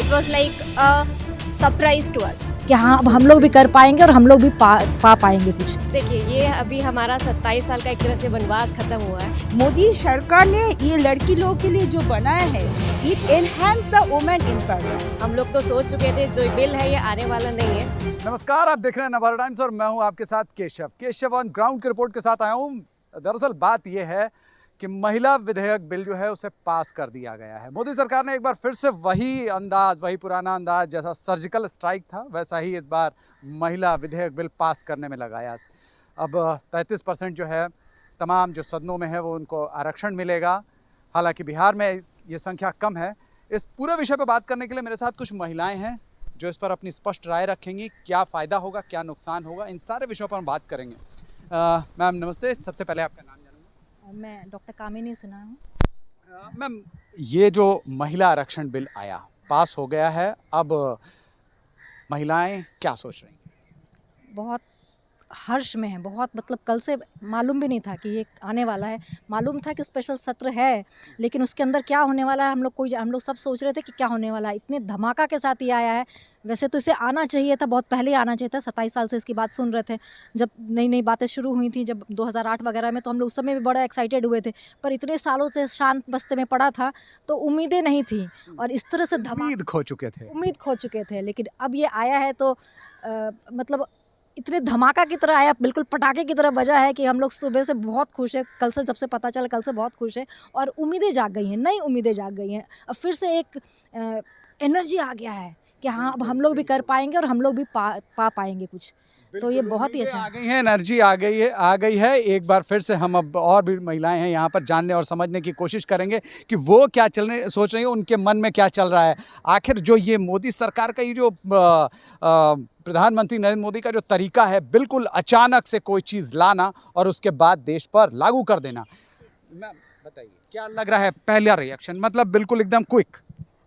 It was like a surprise to us. कि हाँ अब हम लोग भी कर पाएंगे और हम लोग भी पा पाएंगे कुछ। देखिए ये अभी हमारा 27 साल का एक तरह से वनवास खत्म हुआ है। मोदी सरकार ने ये लड़की लोगों के लिए जो बनाया है, it enhance the women empowerment. हम लोग तो सोच चुके थे जो बिल है ये आने वाला नहीं है। नमस्कार, आप देख रहे हैं नवभारत टाइम्स और मैं हूं आपके साथ केशव ऑन ग्राउंड की रिपोर्ट के साथ आया हूं। दरअसल बात यह है कि महिला विधेयक बिल जो है उसे पास कर दिया गया है। मोदी सरकार ने एक बार फिर से वही अंदाज, वही पुराना अंदाज, जैसा सर्जिकल स्ट्राइक था वैसा ही इस बार महिला विधेयक बिल पास करने में लगाया। अब 33% जो है तमाम जो सदनों में है वो उनको आरक्षण मिलेगा। हालांकि बिहार में ये संख्या कम है। इस पूरे विषय पर बात करने के लिए मेरे साथ कुछ महिलाएं हैं जो इस पर अपनी स्पष्ट राय रखेंगी। क्या फ़ायदा होगा, क्या नुकसान होगा, इन सारे विषयों पर हम बात करेंगे। मैम नमस्ते, सबसे पहले आपका नाम जानूंगा। मैं डॉक्टर कामिनी सिन्हा हूँ। मैम, ये जो महिला आरक्षण बिल आया, पास हो गया है, अब महिलाएं क्या सोच रही हैं? बहुत हर्ष में है, बहुत मतलब कल से मालूम भी नहीं था कि ये आने वाला है। मालूम था कि स्पेशल सत्र है, लेकिन उसके अंदर क्या होने वाला है हम लोग सब सोच रहे थे कि क्या होने वाला है। इतने धमाका के साथ ये आया है। वैसे तो इसे आना चाहिए था, बहुत पहले ही आना चाहिए था। 27 साल से इसकी बात सुन रहे थे, जब नई नई बातें शुरू हुई थी, जब 2008 वगैरह में, तो हम लोग उस समय भी बड़ा एक्साइटेड हुए थे। पर इतने सालों से शांत बस्ते में पड़ा था तो उम्मीदें नहीं थी, और इस तरह से उम्मीद खो चुके थे। लेकिन अब ये आया है तो मतलब इतने धमाका की तरह आया, बिल्कुल पटाखे की तरह बजा है कि हम लोग सुबह से बहुत खुश है। कल से, जब से पता चला, कल से बहुत खुश है और उम्मीदें जाग गई हैं, नई उम्मीदें जाग गई हैं। अब फिर से एक एनर्जी आ गया है कि हाँ अब हम लोग भी कर पाएंगे और हम लोग भी पा पाएंगे कुछ। तो ये बहुत ही अच्छा आ गई है, एनर्जी आ गई है। एक बार फिर से हम अब और भी महिलाएं हैं यहाँ पर जानने और समझने की कोशिश करेंगे कि वो क्या सोच रही हैं, उनके मन में क्या चल रहा है। आखिर जो ये मोदी सरकार का ये जो प्रधानमंत्री नरेंद्र मोदी का जो तरीका है, बिल्कुल अचानक से कोई चीज़ लाना और उसके बाद देश पर लागू कर देना। मैम बताइए, क्या लग रहा है पहला रिएक्शन, मतलब बिल्कुल एकदम क्विक?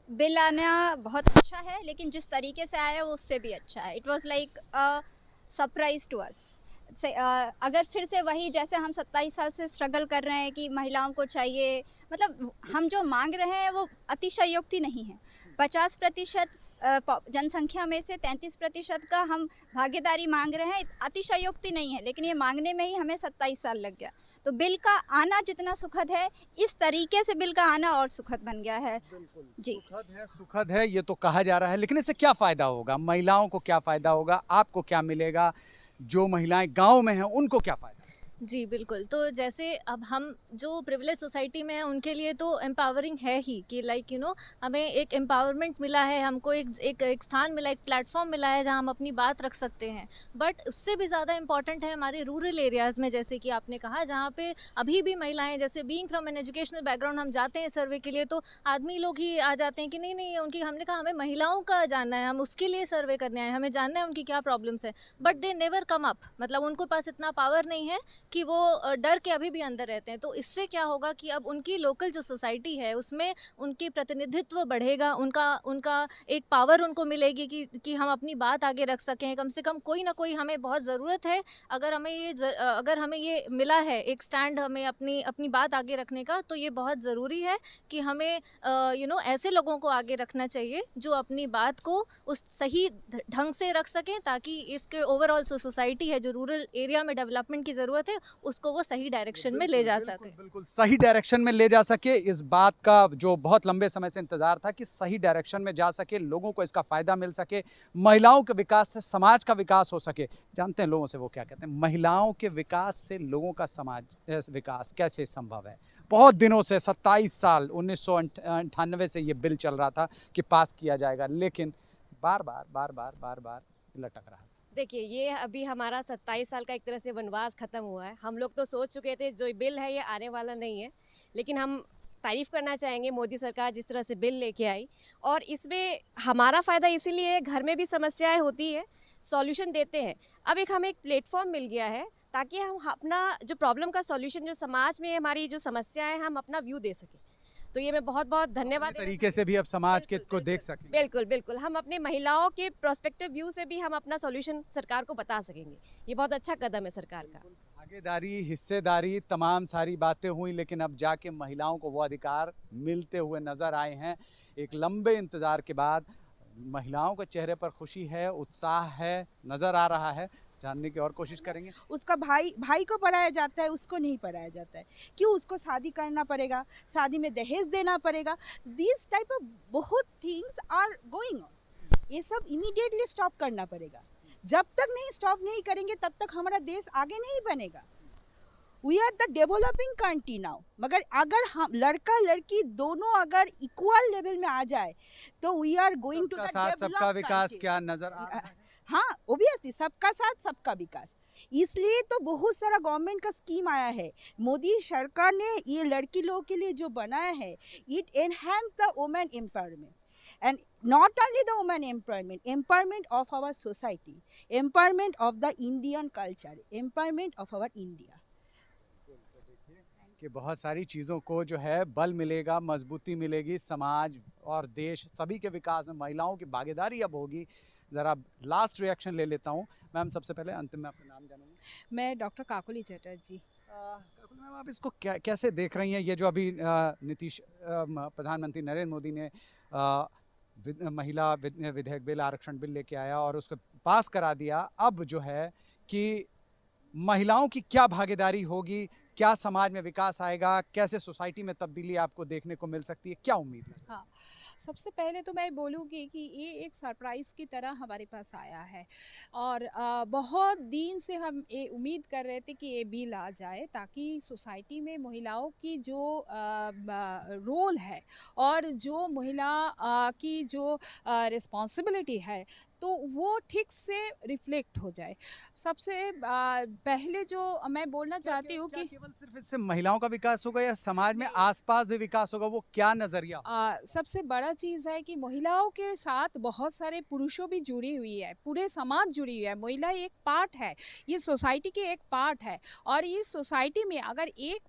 बिल आना बहुत अच्छा है, लेकिन जिस तरीके से आया वो उससे भी अच्छा है। It was like a surprise to us. अगर फिर से वही जैसे हम 27 साल से स्ट्रगल कर रहे हैं कि महिलाओं को चाहिए, मतलब हम जो मांग रहे हैं वो अतिशयोक्ति नहीं है। 50% जनसंख्या में से 33% का हम भागीदारी मांग रहे हैं, अतिशयोक्ति नहीं है। लेकिन ये मांगने में ही हमें 27 साल लग गया। तो बिल का आना जितना सुखद है, इस तरीके से बिल का आना और सुखद बन गया है। जी, सुखद है ये तो कहा जा रहा है, लेकिन इससे क्या फ़ायदा होगा? महिलाओं को क्या फ़ायदा होगा? आपको क्या मिलेगा? जो महिलाएं गांव में हैं उनको क्या फ़ायदा? जी बिल्कुल। तो जैसे अब हम जो प्रिविलेज सोसाइटी में हैं उनके लिए तो एम्पावरिंग है ही कि लाइक हमें एक एम्पावरमेंट मिला है, हमको एक स्थान मिला, एक प्लेटफॉर्म मिला है जहां हम अपनी बात रख सकते हैं। बट उससे भी ज़्यादा इम्पॉर्टेंट है हमारे रूरल एरियाज़ में, जैसे कि आपने कहा, जहाँ पे अभी भी महिलाएं, जैसे being from an educational background, हम जाते हैं सर्वे के लिए तो आदमी लोग ही आ जाते हैं कि नहीं हमने कहा हमें महिलाओं का जानना है, हम उसके लिए सर्वे करने आए, हमें जानना है उनकी क्या प्रॉब्लम्स है। But they never come up, मतलब उनके पास इतना पावर नहीं है कि वो डर के अभी भी अंदर रहते हैं। तो इससे क्या होगा कि अब उनकी लोकल जो सोसाइटी है उसमें उनकी प्रतिनिधित्व बढ़ेगा, उनका एक पावर उनको मिलेगी कि हम अपनी बात आगे रख सकें। कम से कम कोई ना कोई हमें बहुत ज़रूरत है। अगर हमें ये मिला है एक स्टैंड, हमें अपनी बात आगे रखने का, तो ये बहुत ज़रूरी है कि हमें ऐसे लोगों को आगे रखना चाहिए जो अपनी बात को उस सही ढंग से रख सकें, ताकि इसके ओवरऑल सोसाइटी है, जो रूरल एरिया में डेवलपमेंट की ज़रूरत है, उसको वो सही डायरेक्शन में ले जा सके। बिल्कुल सही डायरेक्शन में ले जा सके। इस बात का जो बहुत लंबे समय से इंतजार था कि सही डायरेक्शन में जा सके, लोगों को इसका फायदा मिल सके, महिलाओं के विकास से समाज का विकास हो सके। जानते हैं लोगों से वो क्या कहते हैं, महिलाओं के विकास से लोगों का समाज विकास कैसे संभव है? बहुत दिनों से 27 साल 1998 से ये बिल चल रहा था कि पास किया जाएगा, लेकिन बार बार लटक रहा है। देखिए ये अभी हमारा 27 साल का एक तरह से वनवास खत्म हुआ है। हम लोग तो सोच चुके थे जो बिल है ये आने वाला नहीं है। लेकिन हम तारीफ़ करना चाहेंगे मोदी सरकार जिस तरह से बिल लेके आई, और इसमें हमारा फ़ायदा इसीलिए है, घर में भी समस्याएं होती है, सॉल्यूशन देते हैं। अब हमें एक प्लेटफॉर्म मिल गया है ताकि हम अपना जो प्रॉब्लम का सॉल्यूशन, जो समाज में हमारी जो समस्याएं हैं, हम अपना व्यू दे सकें। तो ये मैं बहुत बहुत धन्यवाद तरीके से भी अब समाज के को देख सकें। बिल्कुल हम अपने महिलाओं के प्रोस्पेक्टिव व्यू से भी हम अपना सॉल्यूशन सरकार को बता सकेंगे। ये बहुत अच्छा कदम है सरकार का। भागीदारी, हिस्सेदारी, तमाम सारी बातें हुई, लेकिन अब जाके महिलाओं को वो अधिकार मिलते हुए नजर आए हैं। एक लंबे इंतजार के बाद महिलाओं के चेहरे पर खुशी है, उत्साह है, नज़र आ रहा है। जानने की और कोशिश करेंगे। उसका भाई को पढ़ाया जाता है, उसको नहीं पढ़ाया जाता है। क्यों? उसको शादी करना पड़ेगा, शादी में दहेज देना पड़ेगा। दिस टाइप ऑफ बहुत थिंग्स आर गोइंग ऑन। ये सब इमीडिएटली स्टॉप करना पड़ेगा। जब तक नहीं स्टॉप नहीं करेंगे तब तक हमारा देश आगे नहीं बनेगा। We are the developing country now. मगर अगर हम लड़का लड़की दोनों अगर इक्वल लेवल में आ जाए तो we are going to the साथ सबका विकास क्या नजर आ रहा है? हाँ, ओबियसली सबका साथ सबका विकास। इसलिए तो बहुत सारा गवर्नमेंट का स्कीम आया है। मोदी सरकार ने ये लड़की लोगों के लिए जो बनाया है, it enhance the women empowerment and not only the women empowerment of our society, empowerment of the Indian culture, empowerment of our India. कि बहुत सारी चीज़ों को जो है बल मिलेगा, मजबूती मिलेगी, समाज और देश सभी के विकास में महिलाओं की भागीदारी अब होगी। ज़रा लास्ट रिएक्शन ले लेता हूँ। मैम, सबसे पहले अंतिम में अपना नाम जानूँगी। मैं डॉक्टर काकोली चटर्जी। काकुली मैम, आप इसको कैसे देख रही हैं? ये जो अभी प्रधानमंत्री नरेंद्र मोदी ने महिला विधेयक बिल, आरक्षण बिल लेके आया और उसको पास करा दिया। अब जो है कि महिलाओं की क्या भागीदारी होगी, क्या समाज में विकास आएगा, कैसे सोसाइटी में तब्दीली आपको देखने को मिल सकती है, क्या उम्मीद है? हाँ, सबसे पहले तो मैं बोलूँगी कि ये एक सरप्राइज़ की तरह हमारे पास आया है और बहुत दिन से हम ये उम्मीद कर रहे थे कि ये बिल आ जाए ताकि सोसाइटी में महिलाओं की जो रोल है और जो महिला की जो रिस्पॉन्सिबिलिटी है तो वो ठीक से रिफ्लेक्ट हो जाए। सबसे पहले जो मैं बोलना चाहती हूँ कि केवल सिर्फ इससे महिलाओं का विकास होगा या समाज में आसपास भी विकास होगा, वो क्या नजरिया? सबसे बड़ा चीज़ है कि महिलाओं के साथ बहुत सारे पुरुषों भी जुड़ी हुई है, पूरे समाज जुड़ी हुई है। महिला एक पार्ट है, ये सोसाइटी के एक पार्ट है और इस सोसाइटी में अगर एक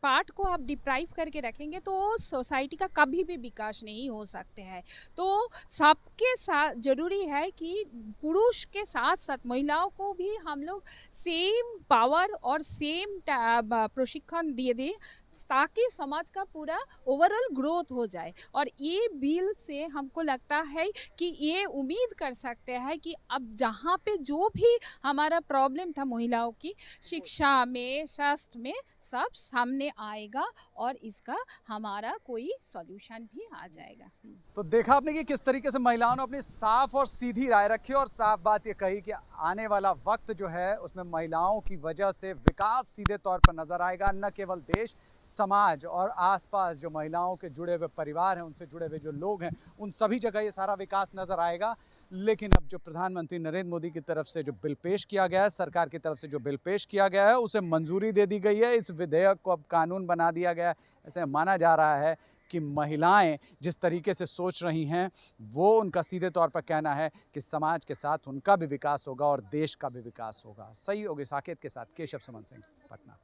पार्ट को आप डिप्राइव करके रखेंगे तो सोसाइटी का कभी भी विकास नहीं हो सकते हैं। तो सबके साथ ज़रूरी है कि पुरुष के साथ साथ महिलाओं को भी हम लोग सेम पावर और सेम प्रशिक्षण दिए दें ताकि समाज का पूरा ओवरऑल ग्रोथ हो जाए। और ये बिल से हमको लगता है कि ये उम्मीद कर सकते हैं कि अब जहाँ पे जो भी हमारा प्रॉब्लम था महिलाओं की शिक्षा में, स्वास्थ्य में, सब सामने आएगा और इसका हमारा कोई सॉल्यूशन भी आ जाएगा। तो देखा आपने कि किस तरीके से महिलाओं ने अपनी साफ और सीधी राय रखी और साफ बात ये कही कि आने वाला वक्त जो है उसमें महिलाओं की वजह से विकास सीधे तौर पर नजर आएगा। न केवल देश, समाज और आसपास जो महिलाओं के जुड़े हुए परिवार हैं, उनसे जुड़े हुए जो लोग हैं, उन सभी जगह ये सारा विकास नजर आएगा। लेकिन अब जो प्रधानमंत्री नरेंद्र मोदी की तरफ से जो बिल पेश किया गया है, सरकार की तरफ से जो बिल पेश किया गया है, उसे मंजूरी दे दी गई है। इस विधेयक को अब कानून बना दिया गया है। ऐसे माना जा रहा है कि महिलाएं जिस तरीके से सोच रही हैं वो उनका सीधे तौर पर कहना है कि समाज के साथ उनका भी विकास होगा और देश का भी विकास होगा। सहयोगी साकेत के साथ केशव सुमन सिंह, पटना।